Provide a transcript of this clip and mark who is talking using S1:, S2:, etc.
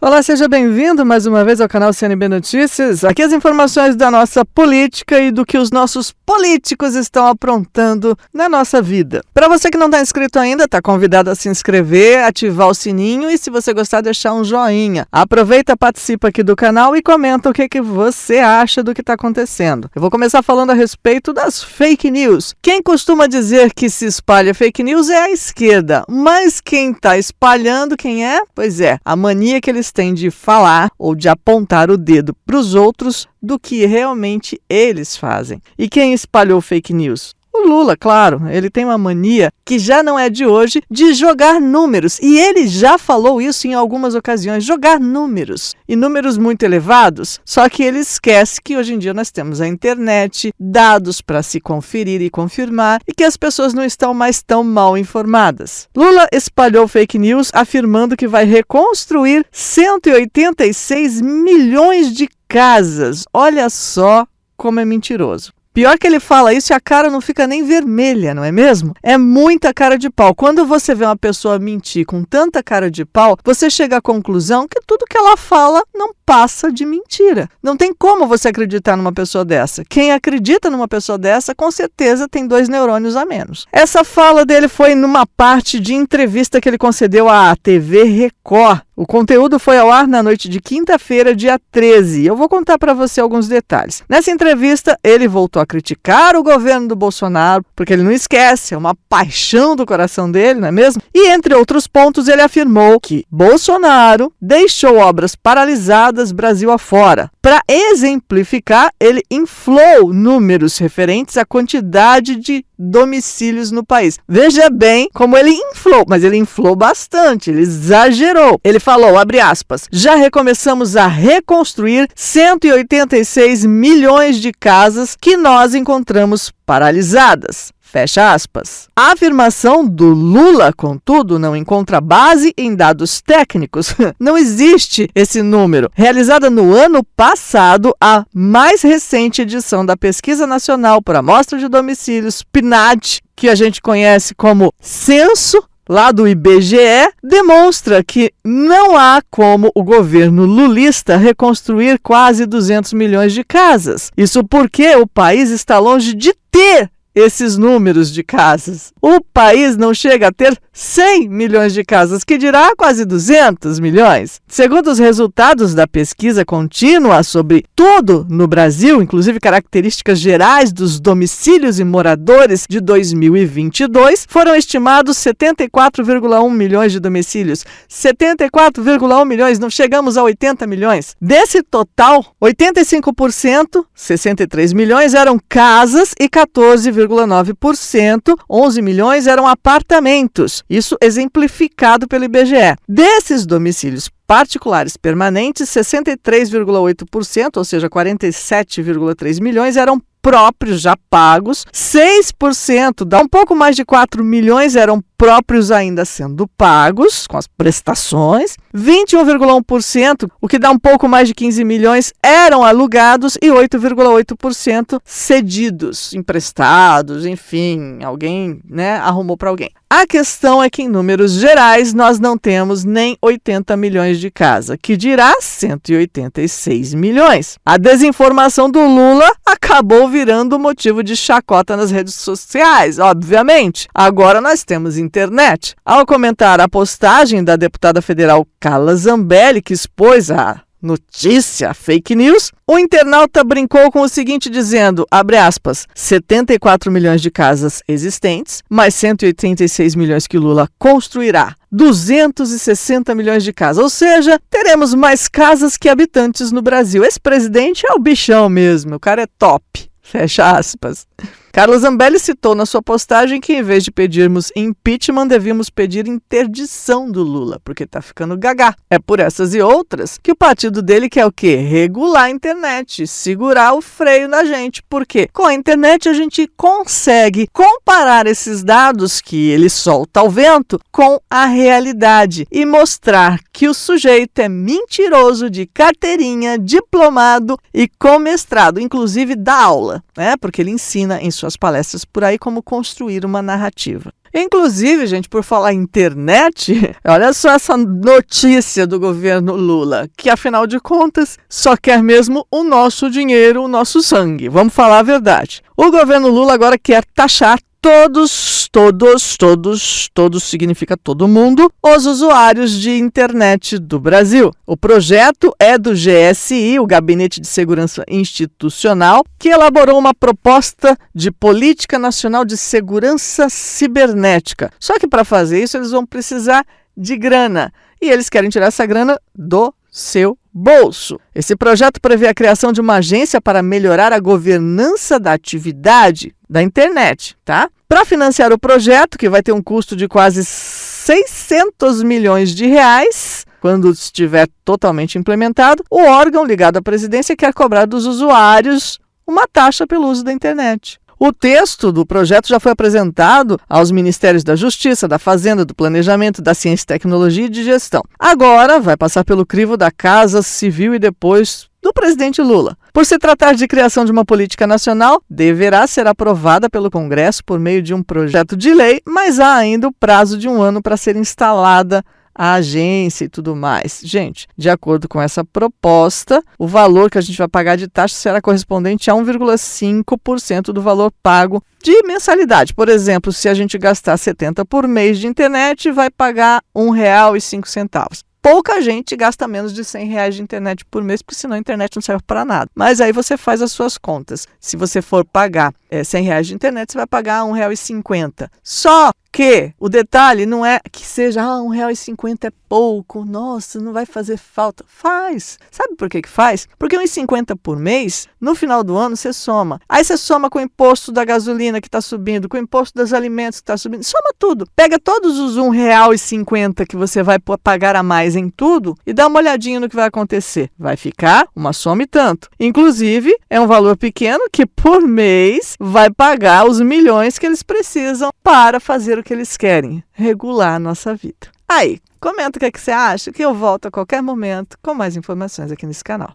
S1: Olá, seja bem-vindo mais uma vez ao canal CNB Notícias. Aqui as informações da nossa política e do que os nossos políticos estão aprontando na nossa vida. Para você que não está inscrito ainda, está convidado a se inscrever, ativar o sininho e, se você gostar, deixar um joinha. Aproveita, participa aqui do canal e comenta o que você acha do que está acontecendo. Eu vou começar falando a respeito das fake news. Quem costuma dizer que se espalha fake news é a esquerda, mas quem está espalhando, quem é? Pois é, a mania que eles têm de falar ou de apontar o dedo para os outros do que realmente eles fazem. E quem espalhou fake news? O Lula, claro, ele tem uma mania que já não é de hoje de jogar números. E ele já falou isso em algumas ocasiões, jogar números. E números muito elevados, só que ele esquece que hoje em dia nós temos a internet, dados para se conferir e confirmar e que as pessoas não estão mais tão mal informadas. Lula espalhou fake news afirmando que vai reconstruir 186 milhões de casas. Olha só como é mentiroso. Pior que ele fala isso e a cara não fica nem vermelha, não é mesmo? É muita cara de pau. Quando você vê uma pessoa mentir com tanta cara de pau, você chega à conclusão que tudo que ela fala não passa de mentira. Não tem como você acreditar numa pessoa dessa. Quem acredita numa pessoa dessa, com certeza tem 2 neurônios a menos. Essa fala dele foi numa parte de entrevista que ele concedeu à TV Record. O conteúdo foi ao ar na noite de quinta-feira, dia 13. Eu vou contar para você alguns detalhes. Nessa entrevista, ele voltou a criticar o governo do Bolsonaro, porque ele não esquece, é uma paixão do coração dele, não é mesmo? E, entre outros pontos, ele afirmou que Bolsonaro deixou obras paralisadas Brasil afora. Para exemplificar, ele inflou números referentes à quantidade de domicílios no país. Veja bem como ele inflou, mas ele inflou bastante, ele exagerou. Ele falou, abre aspas, já recomeçamos a reconstruir 186 milhões de casas que nós encontramos paralisadas. Fecha aspas. A afirmação do Lula, contudo, não encontra base em dados técnicos. Não existe esse número. Realizada no ano passado, a mais recente edição da Pesquisa Nacional por Amostra de Domicílios, PNAD, que a gente conhece como Censo, lá do IBGE, demonstra que não há como o governo lulista reconstruir quase 200 milhões de casas. Isso porque o país está longe de ter esses números de casas. O país não chega a ter 100 milhões de casas, que dirá quase 200 milhões. Segundo os resultados da pesquisa contínua sobre tudo no Brasil, inclusive características gerais dos domicílios e moradores de 2022, foram estimados 74,1 milhões de domicílios. 74,1 milhões, não chegamos a 80 milhões. Desse total, 85%, 63 milhões, eram casas e 14,9%, 11 milhões eram apartamentos. Isso exemplificado pelo IBGE. Desses domicílios particulares permanentes, 63,8%, ou seja, 47,3 milhões, eram próprios já pagos, 6%, dá um pouco mais de 4 milhões, eram próprios ainda sendo pagos, com as prestações, 21,1%, o que dá um pouco mais de 15 milhões, eram alugados e 8,8% cedidos, emprestados, enfim, alguém, arrumou para alguém. A questão é que, em números gerais, nós não temos nem 80 milhões de casa, que dirá 186 milhões. A desinformação do Lula acabou virando motivo de chacota nas redes sociais, obviamente. Agora nós temos internet. Ao comentar a postagem da deputada federal Carla Zambelli, que expôs a notícia, fake news, o internauta brincou com o seguinte dizendo, abre aspas, 74 milhões de casas existentes, mais 186 milhões que Lula construirá. 260 milhões de casas, ou seja, teremos mais casas que habitantes no Brasil. Esse presidente é o bichão mesmo, o cara é top. Fecha aspas. Carla Zambelli citou na sua postagem que, em vez de pedirmos impeachment, devíamos pedir interdição do Lula, porque está ficando gagá. É por essas e outras que o partido dele quer o quê? Regular a internet, segurar o freio na gente. Por quê? Com a internet a gente consegue comparar esses dados que ele solta ao vento com a realidade e mostrar que o sujeito é mentiroso, de carteirinha, diplomado e com mestrado, inclusive dá aula, porque ele ensina em suas palestras por aí como construir uma narrativa. Inclusive, gente, por falar em internet, olha só essa notícia do governo Lula, que afinal de contas só quer mesmo o nosso dinheiro, o nosso sangue. Vamos falar a verdade. O governo Lula agora quer taxar todos significa todo mundo, os usuários de internet do Brasil. O projeto é do GSI, o Gabinete de Segurança Institucional, que elaborou uma proposta de Política Nacional de Segurança Cibernética. Só que para fazer isso eles vão precisar de grana, e eles querem tirar essa grana do seu bolso. Esse projeto prevê a criação de uma agência para melhorar a governança da atividade da internet, tá? Para financiar o projeto, que vai ter um custo de quase 600 milhões de reais, quando estiver totalmente implementado, o órgão ligado à presidência quer cobrar dos usuários uma taxa pelo uso da internet. O texto do projeto já foi apresentado aos Ministérios da Justiça, da Fazenda, do Planejamento, da Ciência, Tecnologia e de Gestão. Agora vai passar pelo crivo da Casa Civil e depois do presidente Lula. Por se tratar de criação de uma política nacional, deverá ser aprovada pelo Congresso por meio de um projeto de lei, mas há ainda o prazo de 1 ano para ser instalada a agência e tudo mais. Gente, de acordo com essa proposta, o valor que a gente vai pagar de taxa será correspondente a 1,5% do valor pago de mensalidade. Por exemplo, se a gente gastar 70 por mês de internet, vai pagar R$ 1,05. Pouca gente gasta menos de R$100 de internet por mês, porque senão a internet não serve para nada. Mas aí você faz as suas contas. Se você for pagar R$100 de internet, você vai pagar R$ 1,50. Só que o detalhe não é que seja R$1,50 é pouco, nossa, não vai fazer falta. Faz. Sabe por que faz? Porque R$1,50 por mês, no final do ano você soma. Aí você soma com o imposto da gasolina que está subindo, com o imposto dos alimentos que está subindo, soma tudo. Pega todos os R$1,50 que você vai pagar a mais em tudo e dá uma olhadinha no que vai acontecer. Vai ficar uma soma e tanto. Inclusive, é um valor pequeno que por mês vai pagar os milhões que eles precisam para fazer o que eles querem, regular a nossa vida. Aí, comenta o que você acha, que eu volto a qualquer momento com mais informações aqui nesse canal.